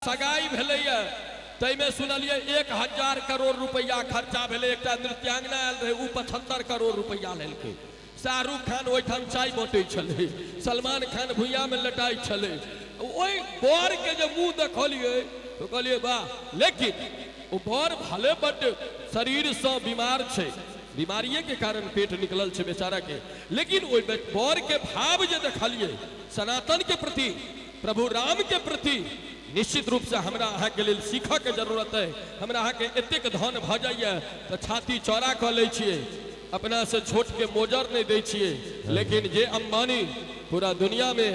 सगाई भेलैया तैमे सुनलिए 1000 करोड़ रुपया खर्चा भेले। एकटा नृत्यांगना आयल रहे उ 75 करोड़ रुपया लेलकै। शाहरुख खान ओइठाम चाय बाँटै छलै, सलमान खान भुइया में लटाई छलै। ओइ बर के जे मुंह देखलिए तो कहलिए वाह, लेकिन ओ बर भले बड शरीर से बीमार छे, बीमारिये के कारण पेट निकलल छे बेचारा के, लेकिन ओइ बर के भाव जे देखलिए सनातन के प्रति, प्रभु राम के प्रति निश्चित रूप से हमरा अहाँ के लिए सीखा के जरूरत है। हमरा अहाँ के एतेक धन भ जाइए तो छाती चौड़ा क ले छिए, अपना से छोट के मोजर नहीं दे छिए। लेकिन जे अंबानी पूरा दुनिया में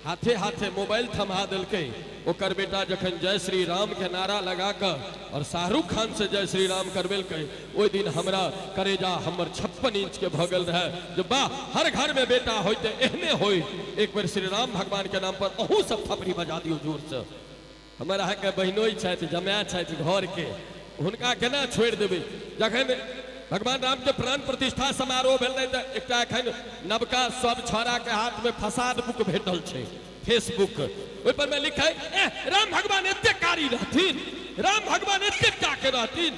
हाथे हाथे मोबाइल थमा दिलके, ओकर बेटा जखन जय श्री राम के नारा लगा कर और शाहरुख खान से जय श्री राम करवेलकै, ओइ दिन हमरा करेजा हमर 56 इंच के भगल रहे। जो बा हर घर में बेटा होते एहने होई, एक बार श्री राम भगवान के नाम पर अहू सब थपड़ी बजा दियो जोर से। हमारा अहाँ के बहनोई छथि, जमाय छथि घर के, हुनका केना छोड़ देबै। जखन भगवान राम के प्राण प्रतिष्ठा समारोह भेल त एकटा एखन नवका सब छोरा के हाथ में फसाद बुक भेटल छै, फेसबुक। ओइ पर में लिखै राम भगवान एते कारी रहथिन, राम भगवान एते टाके रहथिन।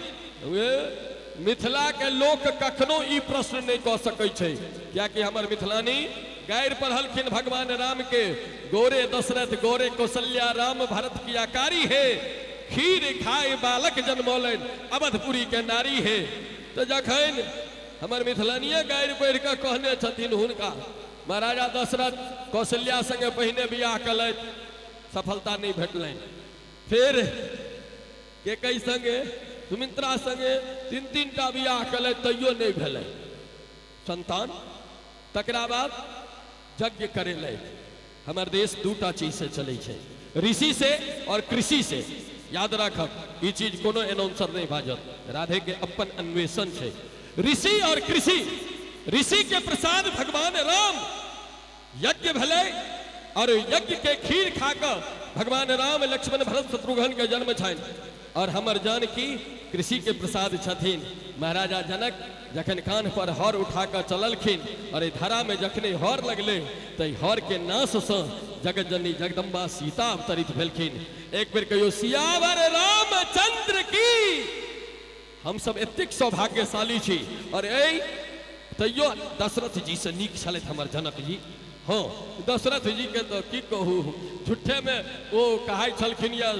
मिथिला के लोक कखनो ई प्रश्न नहीं कह सकै छै, कियाकि हमर मिथिलानी गायर पढ़लखिन भगवान राम के, गोरे दशरथ गोरे कौशल्या राम भरत की आकारी है, खीर खाए बालक जन्मौलन अवधपुरी के नारी है। तो जखन हमर मिथिलानिये गायर पढ़ के कहने छथिन हुनका महाराजा दशरथ कौशल्या संगे पहिने बियाह कलैथ, सफलता नहीं भेटलनि। फिर के कई संगे सुमित्रा संगे 3 टा बियाह कलैथ तैयो नहीं भेलै संतान। तकरा बाद यज्ञ करेलैथ। हमर देश 2टा चीज से चलै छै, ऋषि से और कृषि से। याद रखब ई चीज कोनो एनाउंसर नहीं बाजत, राधे के अपन अन्वेषण छै। ऋषि और कृषि, ऋषि के प्रसाद भगवान राम यज्ञ भेलै और यज्ञ के खीर खाकर भगवान राम लक्ष्मण भरत शत्रुघ्न के जन्म छनि। और हमर जानकी कृषि के प्रसाद छथिन। महाराजा जनक जखन कान पर हर उठाकर चललखिन और धरा में जखने हर लगले तो हर के नाश से जगत जननी जगदम्बा सीता अवतरित भेलखिन। एक बेर कहियो सियावर रामचंद्र की। हम सब एतेक सौभाग्यशाली छी। और तैयो दशरथ जी से नीक छलथि हमर जनक जी। हाँ, दशरथ जी के तो की कहू, झूठे में वो कहाई छलखिन या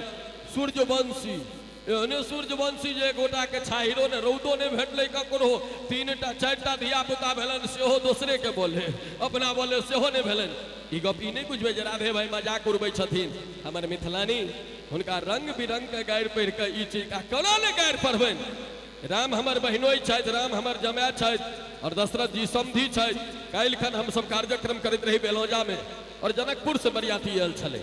सूर्यवंशी, एहने सूर्यवंशी जे गोटा के छाहिरो ने रौदो ने भेटले ककरो। 3टा 4टा धिया पुता भेलन सेहो दोसरे के बोले, अपना बोले सेहो ने भेलन। ई गप ई नहीं बुझबे जे राधे भाई मजाक उड़बै छथिन। हमर मिथिलानी हुनका रंग बिरंग के गायर पढ़ के ई चीज का कोना ने गायर पढ़बनि। राम हमर बहिनोई छथि, राम हमर जमाय छथि और दशरथ जी समधी छथि। काल्हिखन हम सब कार्यक्रम करैत रही बेलौजा में और जनकपुर से बरियाती आयल छलै।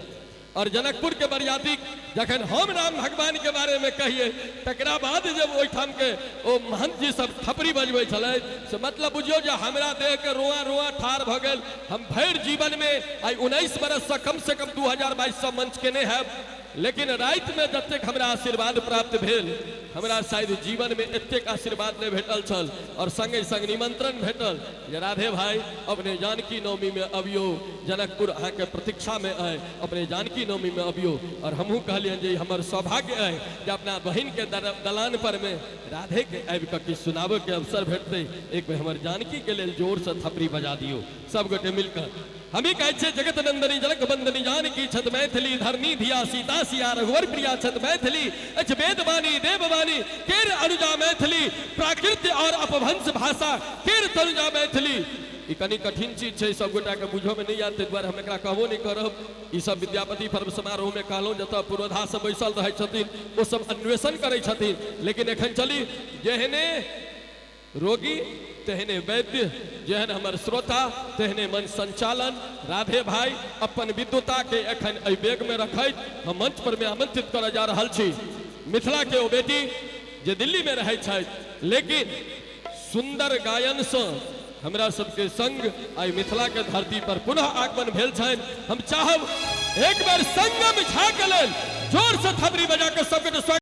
और जनकपुर के बरियाती जखन हम राम भगवान के बारे में कहिए तकरा बाद जब ओइठाम के ओ महंत जी सब थपड़ी बजबै छलै से मतलब बुझियो जे हमरा देह के रोआ रोआ ठार भ गेल। हम भरि जीवन में आई 19 बरस से कम 2022 मंच केने है, लेकिन रात में जतेक हमरा आशीर्वाद प्राप्त भेल, हमरा शायद जीवन में एतेक आशीर्वाद नहीं भेटल छल। और संगे संग निमंत्रण भेटल जे राधे भाई अपने जानकी नवमी में अबियो, जनकपुर अहाँ के प्रतीक्षा में आए, अपने जानकी नवमी में अबियो। और हमहू कहलियन जे हमर सौभाग्य है कि अपना बहन के दलान पर में राधे के आबि के किछु सुनाबे के अवसर भेटते। एक बेर हमर जानकी के लेल जोर से थपड़ी बजा दियो सब गोटे मिलकर। हमी कहे छे जगत नंदनी जनक बंदनी जानकी छत मैथिली, धरनी धिया सीता सिया रघुवर प्रिया छत मैथिली। अच वेदवाणी देववाणी केर अनुजा मैथिली, प्राकृत और अपभ्रंश भाषा केर तनुजा मैथिली। ई कनी कठिन चीज छै, सब गोटा के बुझो में नहीं आते, द्वारा हम एकरा कहबो नहीं करब। ई सब विद्यापति पर्व समारोह में कहलौं जतऽ पूर्वधा सब बैसल रहै छथिन ओ सब अन्वेषण करै छथिन। लेकिन एखन चली जेहने रोगी तेहने वैद्य, जेहन हमर श्रोता तेहने मन संचालन। राधे भाई अपन विद्वता के एखन एहि बेग में रखैत हम मंच पर में आमंत्रित करऽ जा रहल छी। मिथिला के ओ बेटी जे दिल्ली में रहै छथि, लेकिन सुंदर गायन से हमरा सबके संग आई मिथिला के धरती पर पुनः आगमन भेल छनि। हम चाहब एक बार संगम झा के लेल जोर से थपड़ी बजा के सबके